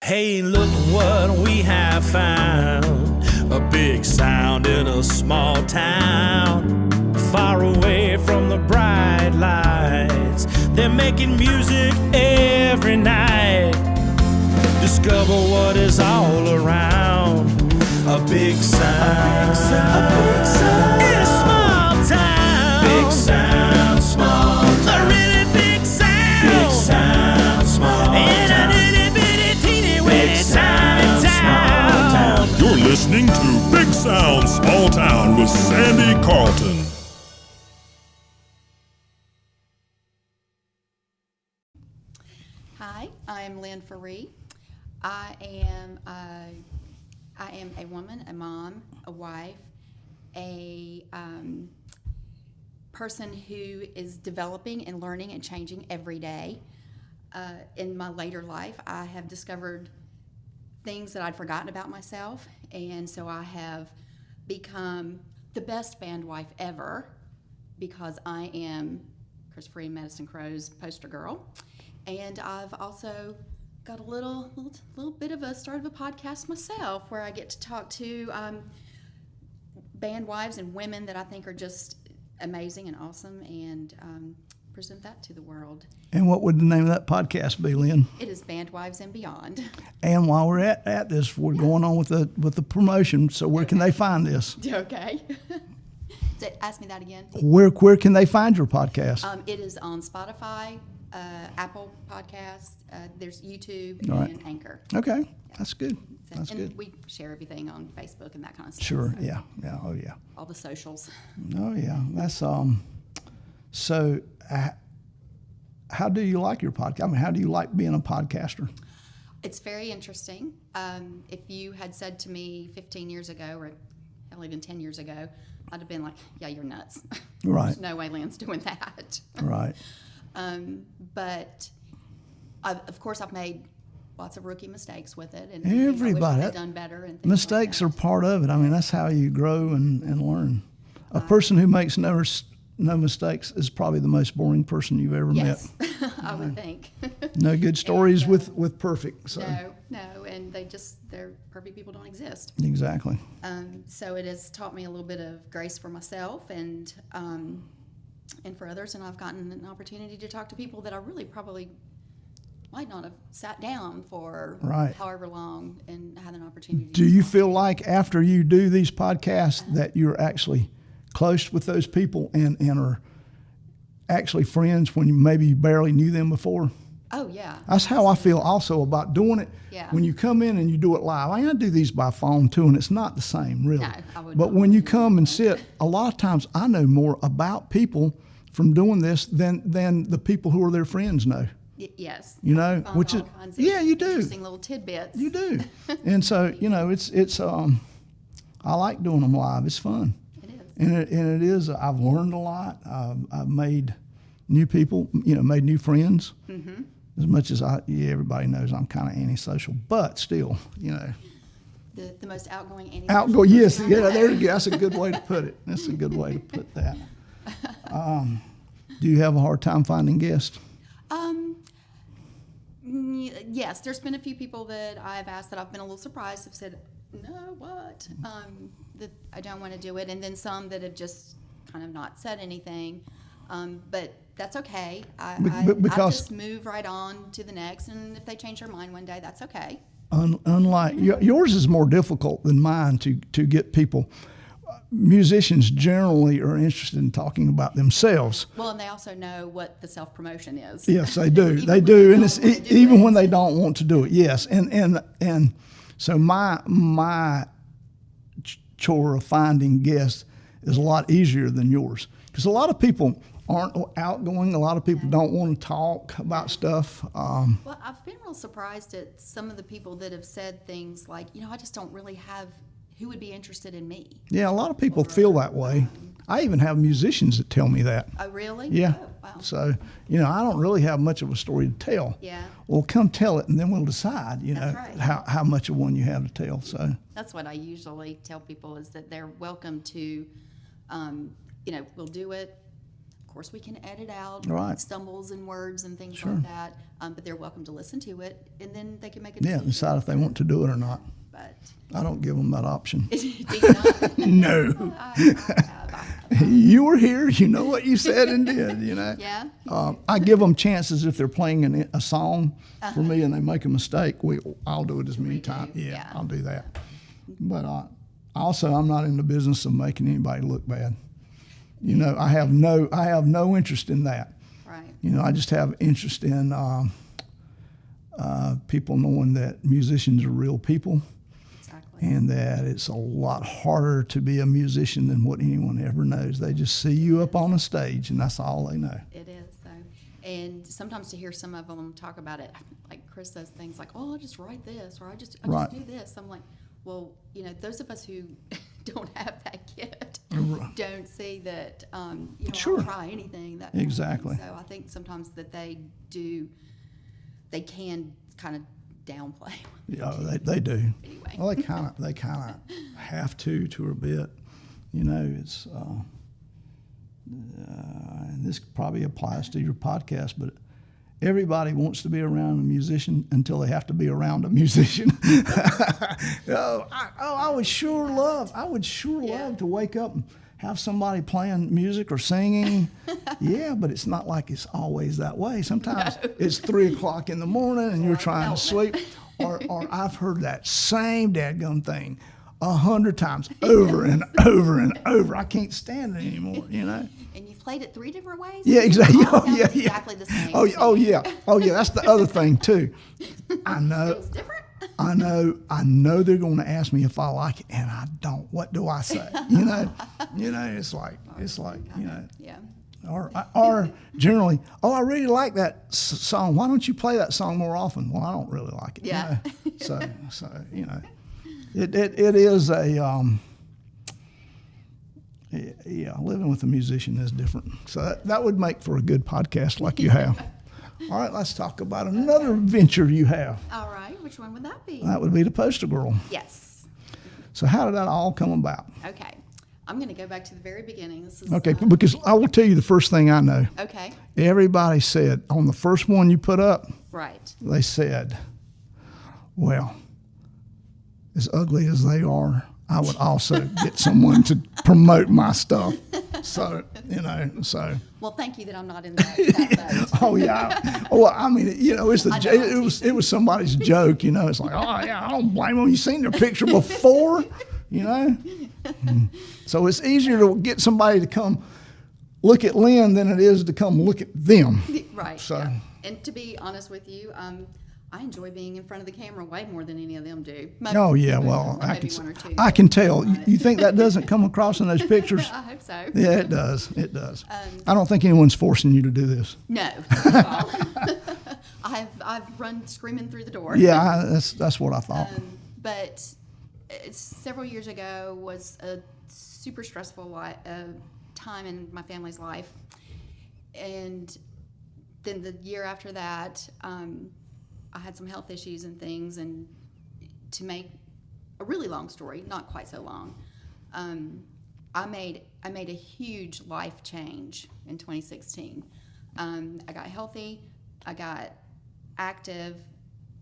Hey, look what we have found. A big sound in a small town. Far away from the bright lights. They're making music every night. Discover what is all around. A big sound. A big sound. In a small town. Big sound, small town. A really big sound. Big sound, small town. You're listening to Big Sound, Small Town with Sandy Carlton. Hi, I'm Lynn Ferree. I am a woman, a mom, a wife, a person who is developing and learning and changing every day. In my later life, I have discovered things that I'd forgotten about myself, and so I have become the best band wife ever because I am Christopher E. Madison Crow's poster girl, and I've also got a little bit of a start of a podcast myself where I get to talk to band wives and women that I think are just amazing and awesome, and present that to the world. And what would the name of that podcast be, Lynn? It is Band Wives and Beyond. And while we're at this, we're going on with the promotion. So where can they find this? Okay. So ask me that again. Where can they find your podcast? It is on Spotify, Apple Podcasts. There's YouTube All and right. Anchor. Okay, that's good. So, That's and good. we share everything on Facebook and that kind of stuff. Sure. So Yeah. Oh yeah. all the socials. Oh yeah. That's So, how do you like your podcast? I mean, how do you like being a podcaster? It's very interesting. If you had said to me 15 years ago, or hell, even 10 years ago, I'd have been like, yeah, you're nuts. Right. There's no way Lynn's doing that. Right. But of course, I've made lots of rookie mistakes with it, and Everybody. I wish I had done better. And things Mistakes like are part of it. I mean, that's how you grow and learn. A person who makes no mistakes is probably the most boring person you've ever yes, I would think. met. No good stories And, with perfect. So. No, and they're perfect people don't exist. Exactly. So it has taught me a little bit of grace for myself and for others, and I've gotten an opportunity to talk to people that I really probably might not have sat down for Right. however long and had an opportunity. Do you feel like after you do these podcasts that you're actually close with those people and are actually friends when you maybe barely knew them before? Oh, yeah. That's how I feel also about doing it. Yeah. When you come in and you do it live, I do these by phone too, and it's not the same, really. No, I would But not. when you come and sit, a lot of times I know more about people from doing this than the people who are their friends know. Yes. You know, Found which all is kinds of yeah, you do. interesting little tidbits. You do. And so, it's I like doing them live. It's fun. It is. And it is. I've learned a lot. I've made new people. Made new friends. Mm-hmm. As much as everybody knows I'm kind of antisocial, but still, The most outgoing anti. outgoing. Yes, yeah. There you go. That's a good way to put it. That's a good way to put that. Do you have a hard time finding guests? Yes, there's been a few people that I've asked that I've been a little surprised have said, no, what? That I don't want to do it. And then some that have just kind of not said anything. But that's okay. I just move right on to the next. And if they change their mind one day, that's okay. Unlike yours is more difficult than mine to get people. Musicians generally are interested in talking about themselves. Well, and they also know what the self-promotion is. Yes, they do. Even They when do, they and don't it's wanna do even it. when they don't want to do it. Yes, and so my chore of finding guests is a lot easier than yours because a lot of people aren't outgoing. A lot of people don't want to talk about stuff. Well, I've been real surprised at some of the people that have said things like, I just don't really have who would be interested in me. Yeah, a lot of people feel that way. I even have musicians that tell me that. Oh, really? Yeah. Oh, wow. So, I don't really have much of a story to tell. Yeah. Well, come tell it, and then we'll decide, That's right. how much of one you have to tell. So. That's what I usually tell people is that they're welcome to, we'll do it. Of course, we can edit out Right. stumbles and words and things Sure. like that. But they're welcome to listen to it, and then they can make a Yeah, decision. decide if they want to do it or not. But I don't give them that option. do you not? No. I have. You were here. You know what you said and did, you know. Yeah. I give them chances if they're playing a song for me and they make a mistake. I'll do it as many Redo, times. Yeah, yeah. I'll do that. But also, I'm not in the business of making anybody look bad. You know, I have no interest in that. Right. You know, I just have interest in people knowing that musicians are real people. Exactly. And that it's a lot harder to be a musician than what anyone ever knows. They just see you up on a stage, and that's all they know. It is, though. And sometimes to hear some of them talk about it, like Chris says things like, "Oh, I'll just write this," or I just Right. do this. I'm like, well, you know, those of us who don't have that gift don't see that, you know, Sure. I'll try anything. That Exactly. So I think sometimes that they can kind of downplay. Yeah, they do. Anyway. Well, they kind of have to a bit. You know, it's and this probably applies to your podcast, but everybody wants to be around a musician until they have to be around a musician. I would sure love to wake up and have somebody playing music or singing. Yeah, but it's not like it's always that way. Sometimes it's 3 o'clock in the morning and you're trying to sleep. Or I've heard that same dadgum thing 100 times over and over and over. I can't stand it anymore, you know? And you've played it 3 different ways? Yeah, exactly. All Oh, yeah, sound yeah. exactly the same. Oh, yeah. That's the other thing too. I It know. was different? I know they're going to ask me if I like it, and I don't. What do I say? You know, it's like you know, Yeah. or generally, I really like that song. Why don't you play that song more often? Well, I don't really like it. Yeah. You know? So you know, it is a yeah. Living with a musician is different. So that would make for a good podcast like you have. All right, let's talk about another venture you have. All right. Which one would that be? That would be the Poster Girl. Yes. So how did that all come about? Okay. I'm going to go back to the very beginning. This is Okay, because I will tell you the first thing I know. okay. Everybody said on the first one you put up, Right. they said, well, as ugly as they are, I would also get someone to promote my stuff. So, you know, Well, thank you that I'm not in that boat. oh yeah. Well, I mean, you know, I know. it was somebody's joke, you know. It's like, oh yeah, I don't blame them. You seen their picture before, you know. So it's easier to get somebody to come look at Lynn than it is to come look at them. Right. So- yeah. And to be honest with you, I enjoy being in front of the camera way more than any of them do. Maybe, Oh yeah, well, maybe one or two. I can tell. You think that doesn't come across in those pictures? I hope so. Yeah, it does. It does. I don't think anyone's forcing you to do this. No, not at all. I've run screaming through the door. Yeah, that's what I thought. But several years ago was a super stressful time in my family's life, and then the year after that, I had some health issues and things, and to make a really long story, not quite so long, I made a huge life change in 2016. I got healthy, I got active,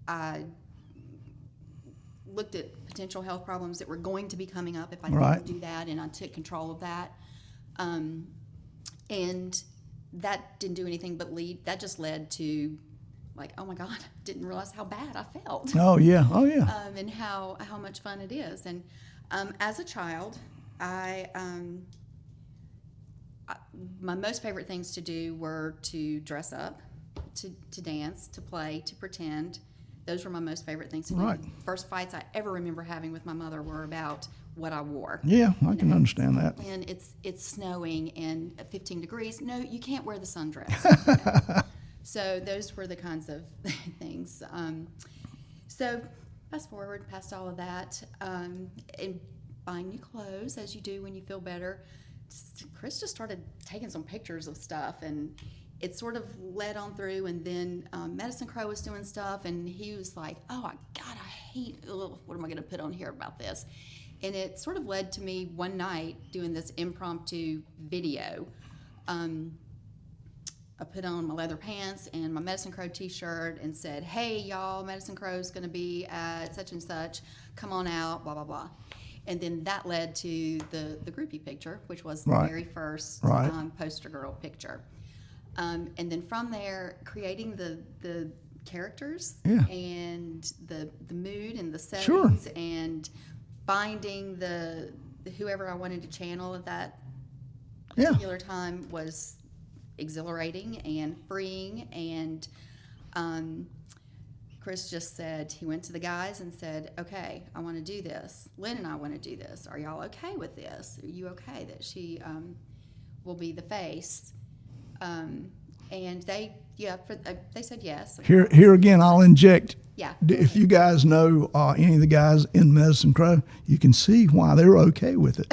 I looked at potential health problems that were going to be coming up if I didn't do that, and I took control of that. And that didn't do anything but that just led to, like, oh my God, didn't realize how bad I felt. Oh yeah. And how much fun it is. And as a child, my most favorite things to do were to dress up, to dance, to play, to pretend. Those were my most favorite things to Right. do. First fights I ever remember having with my mother were about what I wore. Yeah, I can understand that. And it's snowing and 15 degrees. No, you can't wear the sundress. So those were the kinds of things. So fast forward past all of that, and buying new clothes, as you do when you feel better. Chris just started taking some pictures of stuff, and it sort of led on through. And then Medicine Crow was doing stuff, and he was like, "Oh, God, I hate. What am I going to put on here about this?" And it sort of led to me one night doing this impromptu video. I put on my leather pants and my Medicine Crow t-shirt and said, "Hey, y'all, Medicine Crow's going to be at such and such. Come on out, blah, blah, blah." And then that led to the groupie picture, which was the Right. very first Right. poster girl picture. And then from there, creating the characters Yeah. and the mood and the Sure. settings and finding the whoever I wanted to channel at that Yeah. particular time was exhilarating and freeing. And Chris just said, he went to the guys and said, "Okay, I want to do this. Lynn and I want to do this. Are y'all okay with this? Are you okay that she will be the face?" And they said yes. Here again, I'll inject. Yeah. If you guys know any of the guys in Medicine Crow, you can see why they're okay with it.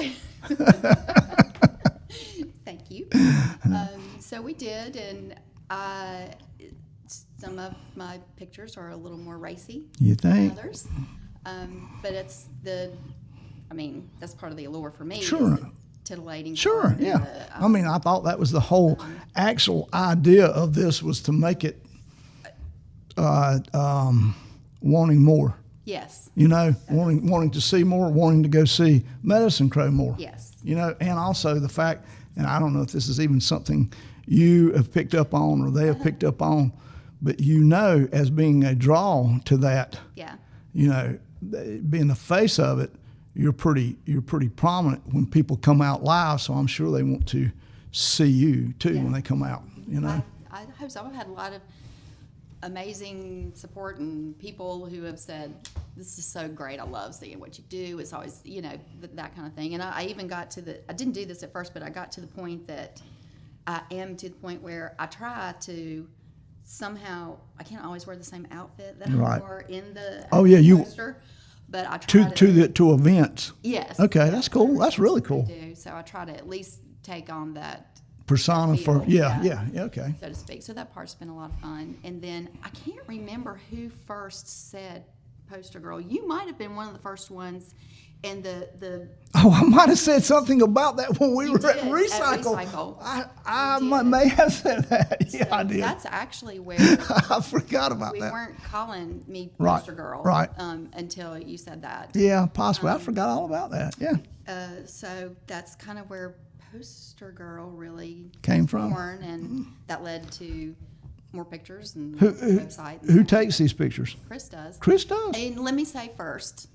Thank you. So we did, and some of my pictures are a little more racy You than think? others. But it's that's part of the allure for me. Sure. Is the titillating. Sure, part and yeah. the, I mean, I thought that was the whole actual idea of this, was to make it wanting more. yes. You know, wanting to see more, wanting to go see Medicine Crow more. Yes. You know, and also the fact, and I don't know if this is even something you have picked up on or they have picked up on, but you know, as being a draw to that, Yeah. you know, being the face of it, you're pretty prominent when people come out live. So I'm sure they want to see you too when they come out. You know. I hope so. I've had a lot of amazing support and people who have said, "This is so great. I love seeing what you do." It's always, that kind of thing. And I even got to I didn't do this at first, but I got to the point that I am to the point where I try to somehow, I can't always wear the same outfit that I wore in the poster, but I try to events. Yes. Okay, that's cool. That's really cool. I do. So I try to at least take on that Persona for feel, okay. so to speak. So that part's been a lot of fun. And then I can't remember who first said poster girl. You might have been one of the first ones. And the Oh, I might have said something about that when we You were at did, at Recycle. Recycle. I You may have said that. Yeah, so I did. that's actually where I forgot about we that. weren't calling me Right, poster girl right. Until you said that. Yeah, possibly. I forgot all about that. Yeah. So that's kind of where poster girl really Came was from. born, and that led to more pictures and Who website. who takes these pictures? Chris does. Chris does. And let me say first,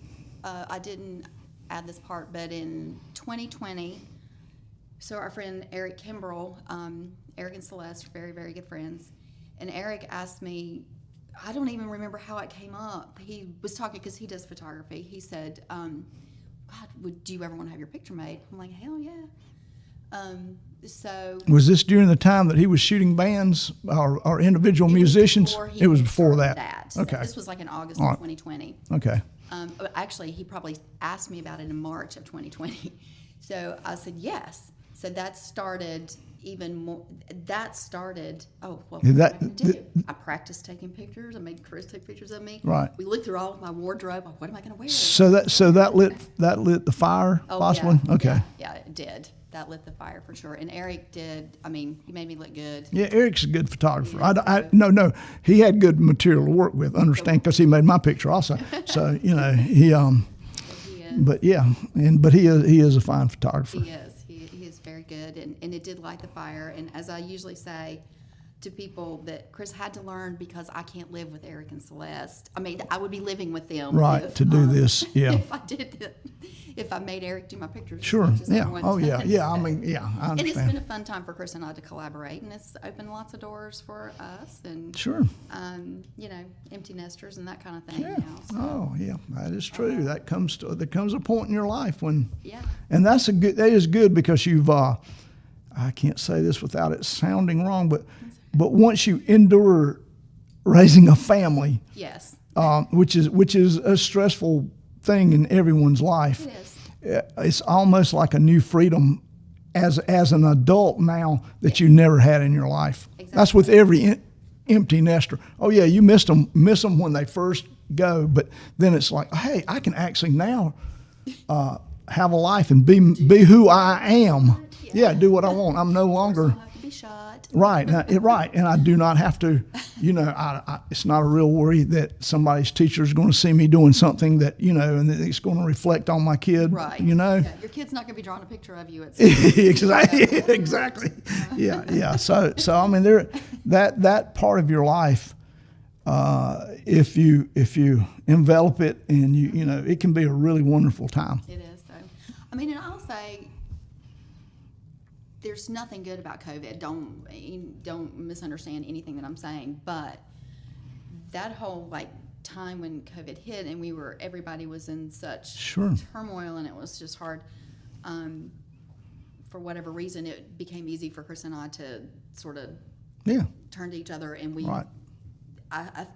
I didn't add this part, but in 2020, so our friend Eric Kimbrell, Eric and Celeste are very, very good friends, and Eric asked me, I don't even remember how it came up. He was talking, because he does photography. He said, "God, do you ever want to have your picture made?" I'm like, "Hell yeah." So Was this during the time that he was shooting bands or individual musicians? before he It was had before started that. So Okay. this was like in August All of right. 2020. Okay. Actually, he probably asked me about it in March of 2020. So I said yes. So that started even more. That started, what am I going to do? I practiced taking pictures. I made Chris take pictures of me. Right. We looked through all of my wardrobe. Like, what am I going to wear? So that lit the fire, Oh, possibly? yeah, Okay. Yeah, it did. That lit the fire for sure. And Eric did. I mean, he made me look good. Yeah, Eric's a good photographer. Yeah, No, he had good material to work with. Understand, because he made my picture also. So he, He is. but yeah, but he is a fine photographer. He is. He is very good, and it did light the fire. And as I usually say to people, that Chris had to learn, because I can't live with Eric and Celeste. I mean, I would be living with them. Right, if, to do this, yeah. If I made Eric do my pictures. as Sure. much as I Yeah. wanted Oh yeah. to. Yeah. I mean, yeah. I And it's understand. been a fun time for Chris and I to collaborate, and it's opened lots of doors for us, and Sure. empty nesters and that kind of thing. Yeah. Now, so, Oh yeah. That is true. There comes a point in your life when. yeah. And that is good, because you've, I can't say this without it sounding wrong, but once you endure raising a family, Yes. which is a stressful thing in everyone's life, It is. it's almost like a new freedom as an adult now that you never had in your life. Exactly. That's with every empty nester. Oh yeah, you miss them when they first go, but then it's like, hey, I can actually now have a life and be who I am. Yeah, do what I want. I'm no longer. Don't have to be shut. Right, right, and I do not have to, it's not a real worry that somebody's teacher is going to see me doing something that, and that it's going to reflect on my kid, Right. Yeah, your kid's not going to be drawing a picture of you at exactly. Yeah. So I mean, that part of your life, if you envelop it and it can be a really wonderful time. It is. So, I mean, and I'll say, there's nothing good about COVID. Don't misunderstand anything that I'm saying. But that whole time when COVID hit and everybody was in such turmoil and it was just hard. For whatever reason, it became easy for Chris and I to sort of turn to each other, and we. Right. I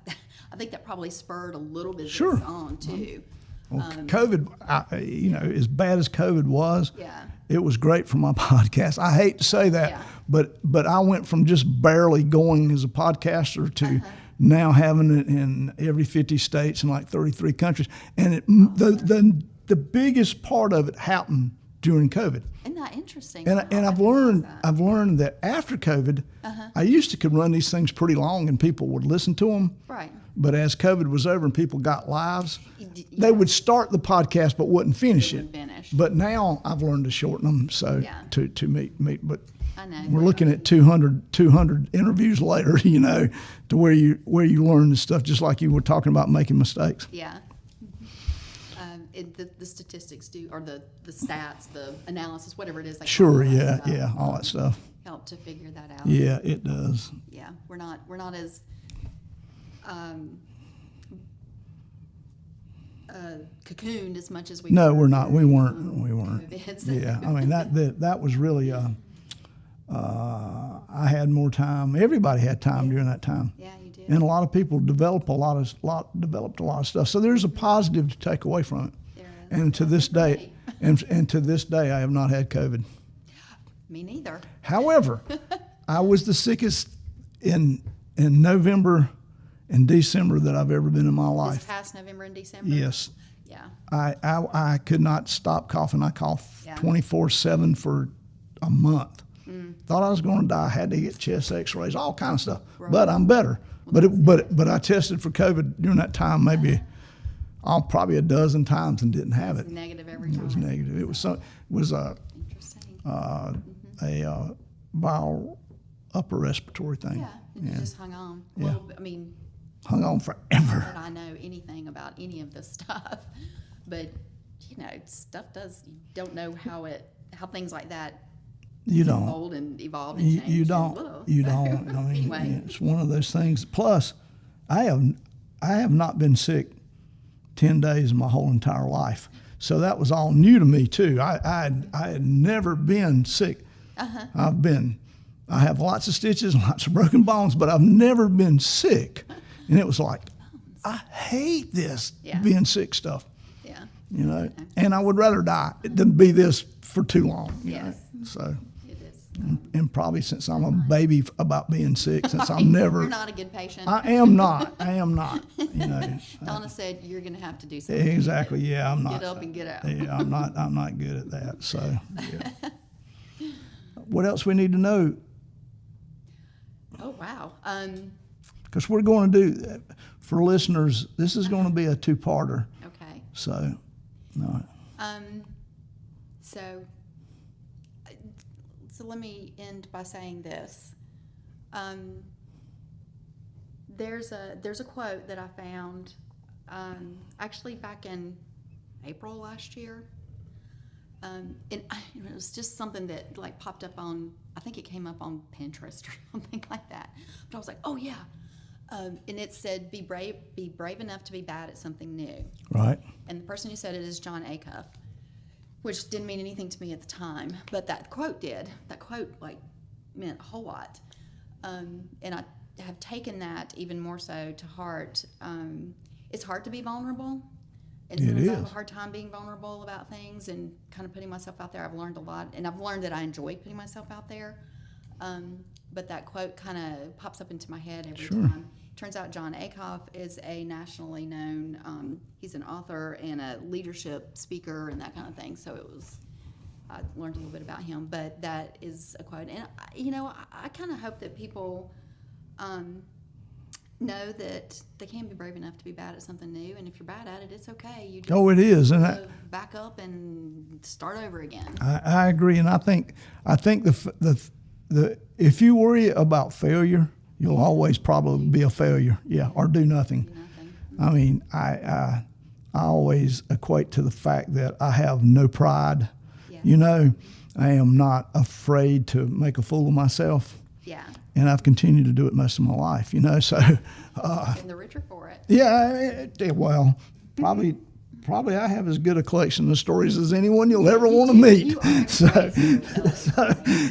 think that probably spurred a little bit of this on too. Well, COVID, as bad as COVID was, it was great for my podcast. I hate to say that, but I went from just barely going as a podcaster to now having it in every 50 states and 33 countries. And the biggest part of it happened during COVID. Isn't that interesting? And I've learned that after COVID, I used to could run these things pretty long and people would listen to them. Right. But as COVID was over and people got lives, they would start the podcast but wouldn't finish it. But now I've learned to shorten them to meet. But I know. We're looking at 200 interviews later, to where you learn this stuff, just like you were talking about making mistakes. Yeah. The statistics or the stats, the analysis, whatever it is. All that stuff. Help to figure that out. Yeah, it does. Yeah, we're not as cocooned as much as we. No, we're not. We weren't. Yeah, I mean that was really. I had more time. Everybody had time during that time. Yeah, you did. And a lot of people developed a lot of stuff. So there's a positive to take away from it. And to this day, and to this day, I have not had COVID. Me neither. However, I was the sickest in November and December that I've ever been in my life. This past November and December? Yes. Yeah. I could not stop coughing. I coughed 24/7 for a month. Thought I was going to die. Had to get chest X-rays, all kind of stuff. Right. But I'm better. But I tested for COVID during that time maybe probably a dozen times and didn't have it. Negative every time. It was negative. It was a viral upper respiratory thing. Yeah, and you just hung on. Yeah. Well, I mean, hung on forever. Not that I know anything about any of this stuff, but stuff you don't know how things like that. You don't. Unfold and evolve and change. You don't. I mean, anyway. It's one of those things. Plus, I have not been sick 10 days in my whole entire life. So that was all new to me too. I had never been sick. I have lots of stitches, lots of broken bones, but I've never been sick. And it was like, I hate this being sick stuff. Yeah. And I would rather die than be this for too long. Yes. So. It is. And probably since I'm a baby about being sick, since I'm never. You're not a good patient. I am not. Donna said you're going to have to do something. Exactly. Yeah, I'm not. Get up and get out. Yeah, I'm not good at that. So, yeah. What else we need to know? Oh wow. Because we're going to do for listeners. This is going to be a two-parter. Okay. So, no. So let me end by saying this. There's a quote that I found actually back in April last year. And it was just something that popped up on, I think it came up on Pinterest or something like that. But I was like, oh yeah. And it said, be brave enough to be bad at something new. Right. And the person who said it is John Acuff, which didn't mean anything to me at the time, but that quote did. That quote meant a whole lot. And I have taken that even more so to heart. It's hard to be vulnerable. And sometimes I have a hard time being vulnerable about things and kind of putting myself out there. I've learned a lot, and I've learned that I enjoy putting myself out there. But that quote kind of pops up into my head every time. Turns out John Acuff is a nationally known, he's an author and a leadership speaker and that kind of thing. So it was I learned a little bit about him, but that is a quote. And, you know, I kind of hope that people know that they can be brave enough to be bad at something new. And if you're bad at it, it's okay. You just Oh, it is. And back up and start over again. I agree. And I think the if you worry about failure, you'll always probably be a failure. Yeah. Or do nothing. I mean, I always equate to the fact that I have no pride. Yeah. You know, I am not afraid to make a fool of myself. Yeah. And I've continued to do it most of my life, you know. So, And the richer for it. yeah, well, probably I have as good a collection of stories as anyone you'll ever want to meet. So,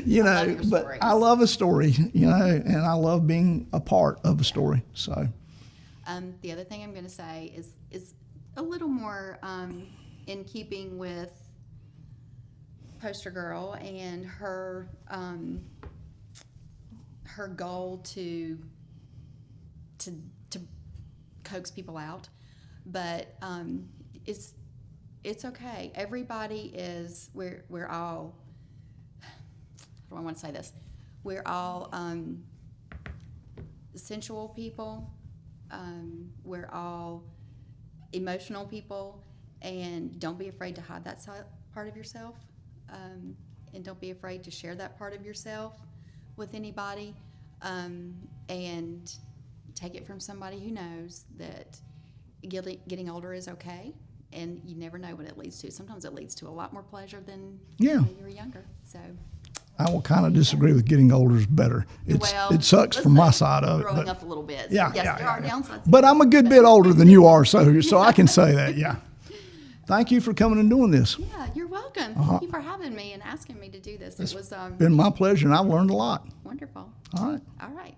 you know, but stories. I love a story, you know, and I love being a part of a story. So, the other thing I'm going to say is a little more in keeping with Poster Girl and her goal to coax people out, but it's okay. Everybody is we're all. How do I want to say this? We're all sensual people. We're all emotional people, and don't be afraid to hide that part of yourself, and don't be afraid to share that part of yourself with anybody, and take it from somebody who knows that getting older is okay, and you never know what it leads to. Sometimes it leads to a lot more pleasure than when you were younger. So I will kind of disagree with getting older is better. It sucks from my side of it. Growing up a little bit. Yeah, yes, yeah, there are yeah. downsides. But I'm a good bit older than you are, so I can say that. Yeah. Thank you for coming and doing this. Yeah, you're welcome. Thank you for having me and asking me to do this. It was Been my pleasure, and I've learned a lot. wonderful. All right. All right.